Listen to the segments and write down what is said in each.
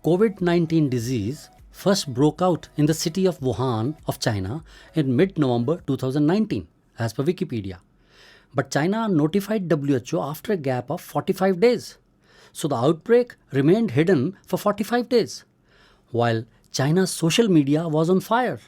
COVID-19 disease first broke out in the city of Wuhan of China in mid-November 2019, as per Wikipedia. But China notified WHO after a gap of 45 days. So the outbreak remained hidden for 45 days. While China's social media was on fire,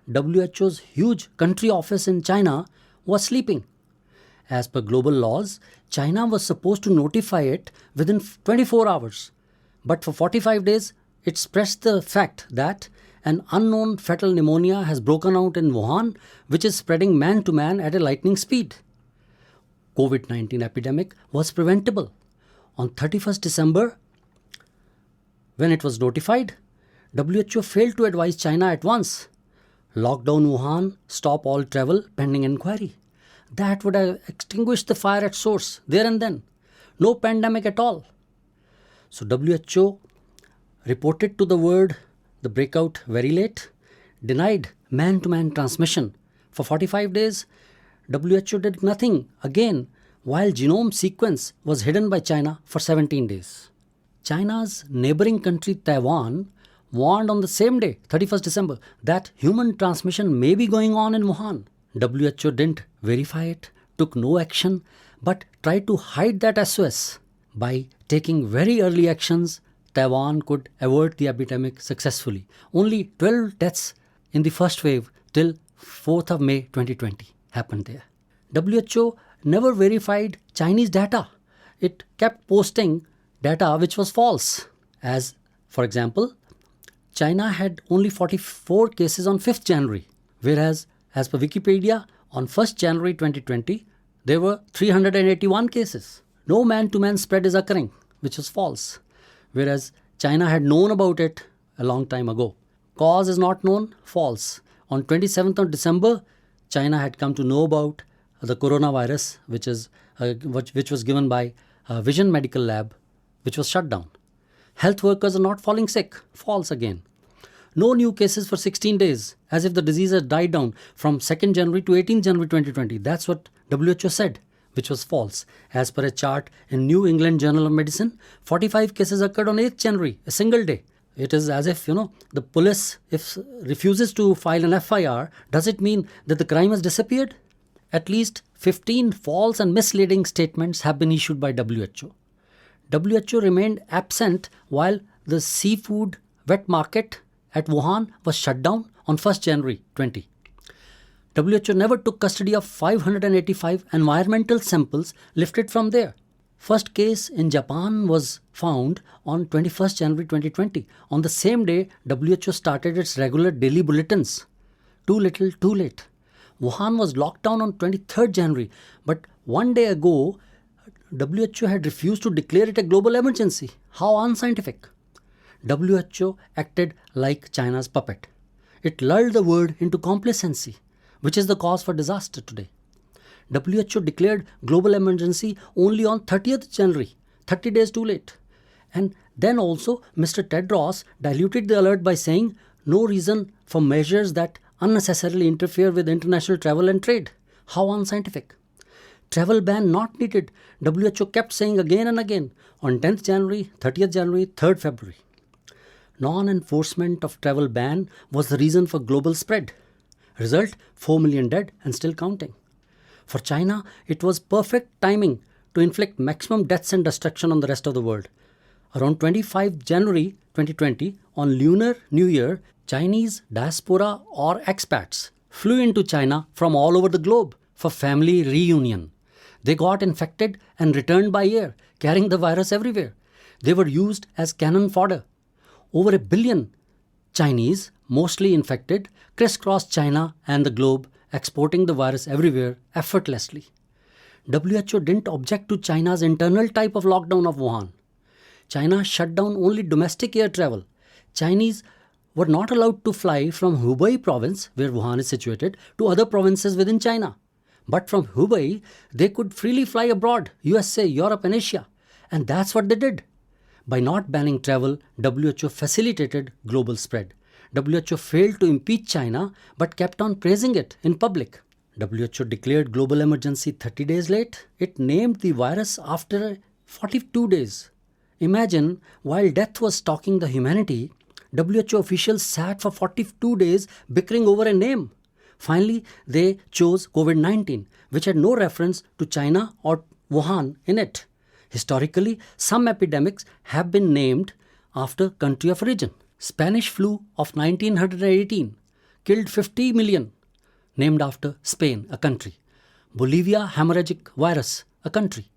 WHO's huge country office in China was sleeping. As per global laws, China was supposed to notify it within 24 hours. But for 45 days, it suppressed the fact that an unknown fatal pneumonia has broken out in Wuhan, which is spreading man to man at a lightning speed. COVID-19 epidemic was preventable. On 31st December, when it was notified, WHO failed to advise China at once. Lockdown Wuhan, stop all travel pending inquiry. That would have extinguished the fire at source there and then. No pandemic at all. So WHO reported to the world the breakout very late, denied man-to-man transmission. For 45 days, WHO did nothing again, while genome sequence was hidden by China for 17 days. China's neighboring country Taiwan warned on the same day, 31st December, that human transmission may be going on in Wuhan. WHO didn't verify it, took no action, but tried to hide that SOS. By taking very early actions, Taiwan could avert the epidemic successfully. Only 12 deaths in the first wave till 4th of May 2020 happened there. WHO never verified Chinese data. It kept posting data which was false. As, for example, China had only 44 cases on 5th January, whereas, as per Wikipedia, on 1st January 2020, there were 381 cases. No man-to-man spread is occurring, which was false, whereas China had known about it a long time ago. Cause is not known, false. On 27th of December, China had come to know about the coronavirus, which was given by Vision Medical Lab, which was shut down. Health workers are not falling sick, false again. No new cases for 16 days, as if the disease had died down from 2nd January to 18th January 2020. That's what WHO said, which was false. As per a chart in New England Journal of Medicine, 45 cases occurred on 8th January, a single day. It is as if, the police, if refuses to file an FIR, does it mean that the crime has disappeared? At least 15 false and misleading statements have been issued by WHO. WHO remained absent while the seafood wet market at Wuhan was shut down on 1st January 20. WHO never took custody of 585 environmental samples lifted from there. First case in Japan was found on 21st January 2020. On the same day, WHO started its regular daily bulletins. Too little, too late. Wuhan was locked down on 23rd January, but one day ago, WHO had refused to declare it a global emergency. How unscientific. WHO acted like China's puppet. It lulled the world into complacency, which is the cause for disaster today. WHO declared global emergency only on 30th January, 30 days too late. And then also, Mr. Tedros diluted the alert by saying no reason for measures that unnecessarily interfere with international travel and trade. How unscientific. Travel ban not needed, WHO kept saying again and again on 10th January, 30th January, 3rd February. Non-enforcement of travel ban was the reason for global spread. Result, 4 million dead and still counting. For China, it was perfect timing to inflict maximum deaths and destruction on the rest of the world. Around 25 January 2020, on Lunar New Year, Chinese diaspora or expats flew into China from all over the globe for family reunion. They got infected and returned by air, carrying the virus everywhere. They were used as cannon fodder. Over 1 billion Chinese, mostly infected, crisscrossed China and the globe, exporting the virus everywhere effortlessly. WHO didn't object to China's internal type of lockdown of Wuhan. China shut down only domestic air travel. Chinese were not allowed to fly from Hubei province, where Wuhan is situated, to other provinces within China. But from Hubei, they could freely fly abroad, USA, Europe and Asia. And that's what they did. By not banning travel, WHO facilitated global spread. WHO failed to impeach China but kept on praising it in public. WHO declared global emergency 30 days late. It named the virus after 42 days. Imagine, while death was stalking the humanity, WHO officials sat for 42 days bickering over a name. Finally, they chose COVID-19, which had no reference to China or Wuhan in it. Historically, some epidemics have been named after country of origin. Spanish flu of 1918 killed 50 million, named after Spain, a country. Bolivia hemorrhagic virus, a country.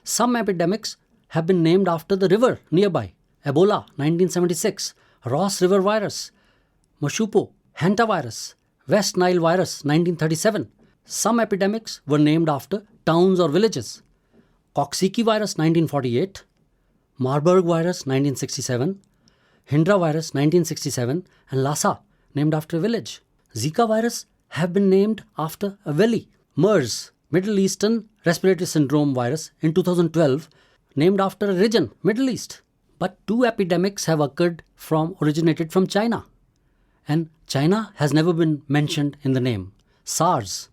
Some epidemics have been named after the river nearby. Ebola, 1976. Ross River virus. Moshupo, hantavirus. West Nile virus, 1937. Some epidemics were named after towns or villages. Coxsackie virus, 1948. Marburg virus, 1967. Hydra virus, 1967. And Lhasa, named after a village. Zika virus have been named after a valley. MERS, Middle Eastern Respiratory Syndrome virus, in 2012, named after a region, Middle East. But two epidemics have originated from China. And China has never been mentioned in the name. SARS,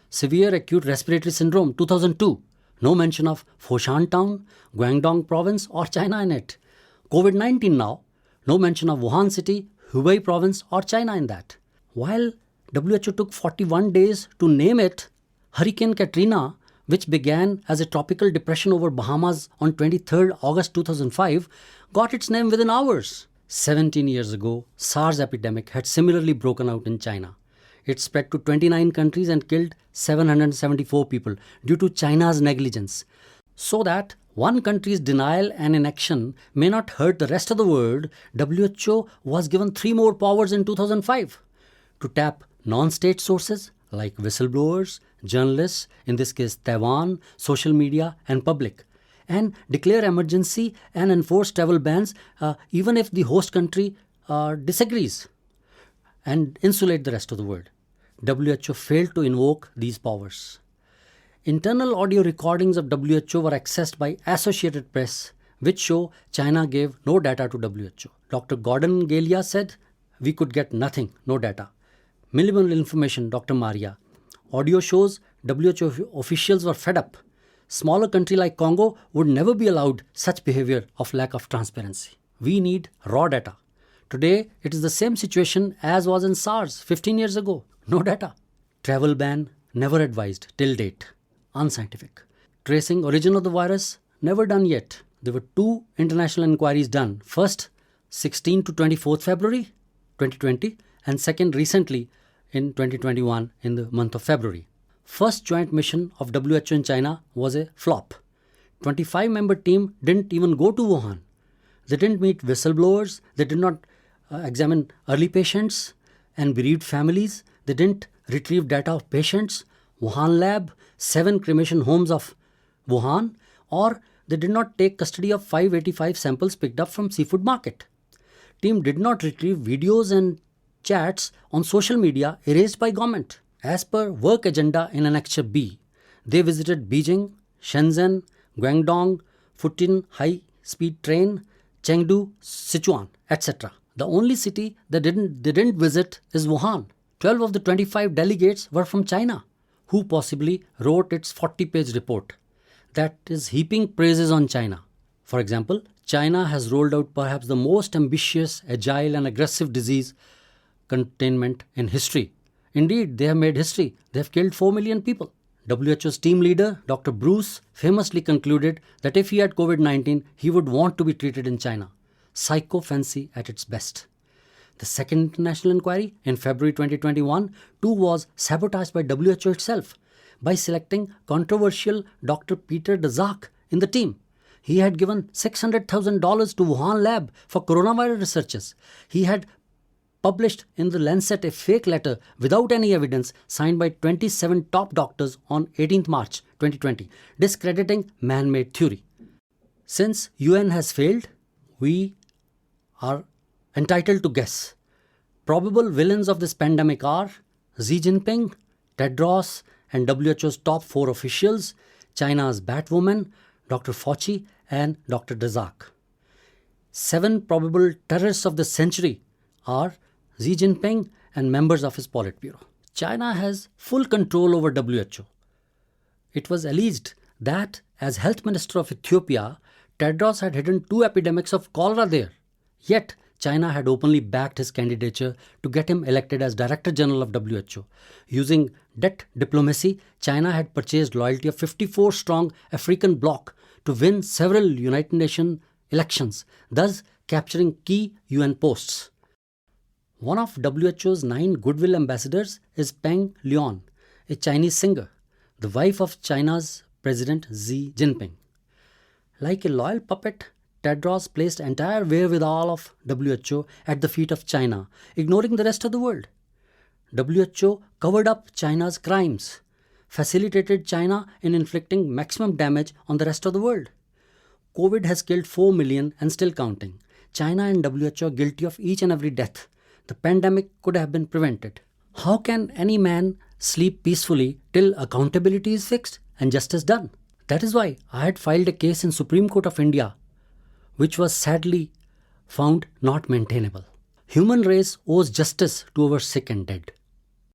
Severe Acute Respiratory Syndrome, 2002. No mention of Foshan Town, Guangdong Province or China in it. COVID-19 now. No mention of Wuhan City, Hubei Province or China in that. While WHO took 41 days to name it, Hurricane Katrina, which began as a tropical depression over Bahamas on 23 August 2005, got its name within hours. 17 years ago, SARS epidemic had similarly broken out in China. It spread to 29 countries and killed 774 people due to China's negligence. So that one country's denial and inaction may not hurt the rest of the world, WHO was given 3 more powers in 2005 to tap non-state sources like whistleblowers, journalists, in this case Taiwan, social media and public, and declare emergency and enforce travel bans even if the host country disagrees, and insulate the rest of the world. WHO failed to invoke these powers. Internal audio recordings of WHO were accessed by Associated Press, which show China gave no data to WHO. Dr. Gordon Galia said, "We could get nothing, no data. Minimal information," Dr. Maria. Audio shows WHO officials were fed up. Smaller country like Congo would never be allowed such behavior of lack of transparency. We need raw data. Today, it is the same situation as was in SARS 15 years ago. No data. Travel ban, never advised till date. Unscientific. Tracing origin of the virus, never done yet. There were 2 international inquiries done. First, 16 to 24th February 2020, and second recently in 2021 in the month of February. First joint mission of WHO in China was a flop. 25-member team didn't even go to Wuhan. They didn't meet whistleblowers. They did not examine early patients and bereaved families. They didn't retrieve data of patients, Wuhan lab, 7 cremation homes of Wuhan, or they did not take custody of 585 samples picked up from seafood market. Team did not retrieve videos and chats on social media erased by government. As per work agenda in Annexure B, they visited Beijing, Shenzhen, Guangdong, Fujian high-speed train, Chengdu, Sichuan, etc. The only city they didn't visit is Wuhan. 12 of the 25 delegates were from China, who possibly wrote its 40-page report that is heaping praises on China. For example, China has rolled out perhaps the most ambitious, agile and aggressive disease containment in history. Indeed, they have made history. They have killed 4 million people. WHO's team leader, Dr. Bruce, famously concluded that if he had COVID-19, he would want to be treated in China. Psycho-fancy at its best. The second international inquiry in February 2021 too was sabotaged by WHO itself by selecting controversial Dr. Peter Daszak in the team. He had given $600,000 to Wuhan lab for coronavirus researches. He had published in the LANCET a fake letter without any evidence signed by 27 top doctors on 18th March 2020, discrediting man-made theory. Since UN has failed, we are entitled to guess. Probable villains of this pandemic are Xi Jinping, Tedros, and WHO's top 4 officials, China's Batwoman, Dr. Fauci, and Dr. Daszak. 7 probable terrorists of the century are Xi Jinping and members of his Politburo. China has full control over WHO. It was alleged that as Health Minister of Ethiopia, Tedros had hidden 2 epidemics of cholera there. Yet, China had openly backed his candidature to get him elected as Director General of WHO. Using debt diplomacy, China had purchased loyalty of 54-strong African bloc to win several United Nations elections, thus capturing key UN posts. One of WHO's 9 goodwill ambassadors is Peng Lyon, a Chinese singer, the wife of China's President Xi Jinping. Like a loyal puppet, Tedros placed entire wherewithal of WHO at the feet of China, ignoring the rest of the world. WHO covered up China's crimes, facilitated China in inflicting maximum damage on the rest of the world. COVID has killed 4 million and still counting. China and WHO are guilty of each and every death. The pandemic could have been prevented. How can any man sleep peacefully till accountability is fixed and justice done? That is why I had filed a case in Supreme Court of India, which was sadly found not maintainable. Human race owes justice to our sick and dead.